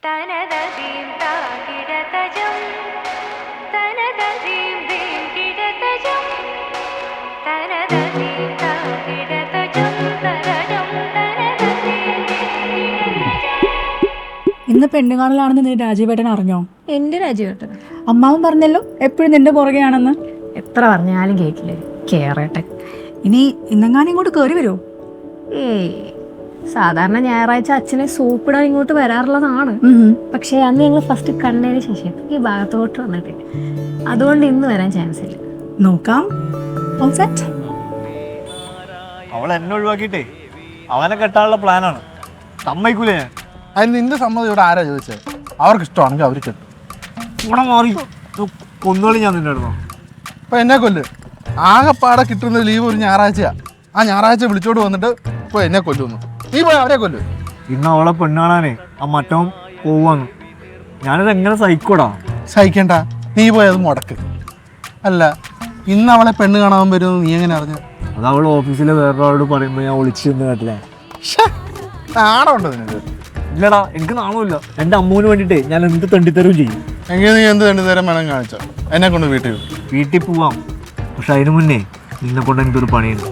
തനതീം താകിടതജം തനതീം ദീം കിടതജം തനതീം താകിടതജം തരജം തനതീം കിടതജം. ഇന്ന് പെണ്ണ് കാണലാണെന്ന് നീ രാജീവേട്ടൻ അറിഞ്ഞോ? എൻ്റെ രാജീവേട്ടൻ അമ്മാവൻ പറഞ്ഞല്ലോ എപ്പോഴും നിന്റെ പുറകെയാണെന്ന്. എത്ര പറഞ്ഞാലും കേൾക്കില്ലേ കേറേട്ടൻ. ഇനി ഇന്നെങ്ങാനും ഇങ്ങോട്ട് കയറി വരുമോ? ഏയ് സാധാരണ ഞായറാഴ്ച അച്ഛനെ സൂപ്പിടാൻ ഇങ്ങോട്ട് വരാറുള്ളതാണ്. പക്ഷേ അന്ന് ഞങ്ങൾ ഫസ്റ്റ് കണ്ടതിന് ശേഷം ഈ ഭാഗത്തോട്ട് വന്നിട്ടില്ല. അതുകൊണ്ട് ഇന്ന് വരാൻ ചാൻസ് ഇല്ല. നോക്കാം. All set? അവൾ എന്നെ ഒഴിവാക്കിയിട്ടേ അവനെ കെട്ടാനുള്ള പ്ലാനാണ്. സമ്മതിക്കൂലേ? അതിന് നിന്റെ സമ്മതം ഇവിടെ ആരാ ചോദിച്ചത്? അവർക്ക് ഇഷ്ടമാണെങ്കിൽ അവർ കിട്ടും. ഇവിടെ മാറി കൊന്നുകളി ഞാൻ നിന്റെ അടുത്തോ. ഇപ്പം എന്നെ കൊല്ല്. ആകെപ്പാടെ കിട്ടുന്ന ലീവ് ഒരു ഞായറാഴ്ചയാ. ആ ഞായറാഴ്ച വിളിച്ചോണ്ട് വന്നിട്ട് ഇപ്പോൾ എന്നെ കൊല്ലുന്നു. നീ പോയി അവരെ കൊല്ലു. ഇന്ന് അവളെ പെണ്ണാണാനേ ആ മറ്റവൻ പോവാന്ന്. ഞാനിത് എങ്ങനെ സഹിക്കൂടാ? സഹിക്കണ്ട, നീ പോയി അത് മുടക്ക്. അല്ല, ഇന്ന് അവളെ പെണ്ണ് കാണാൻ വരുമെന്ന് നീ എങ്ങനെ അറിഞ്ഞു? അത് അവൾ ഓഫീസിൽ വേറൊരാളോട് പറയുമ്പോൾ ഞാൻ ഒളിച്ചു നിന്ന് കേട്ടില്ലേ. നാണമുണ്ടോ നിനക്ക്? ഇല്ലടാ, എനിക്ക് നാണമില്ല. എൻ്റെ അമ്മൂന് വേണ്ടിയിട്ടേ ഞാൻ എന്ത് തണ്ടിത്തരവും ചെയ്യും. എങ്കിൽ നീ എന്ത് രണ്ടു നേരം വേണം കാണിച്ചോ. എന്നെ കൊണ്ട് വീട്ടിൽ വീട്ടിൽ പോവാം, പക്ഷെ അതിനു മുന്നേ നിന്നെ കൊണ്ട് എനിക്കൊരു പണിയുണ്ട്.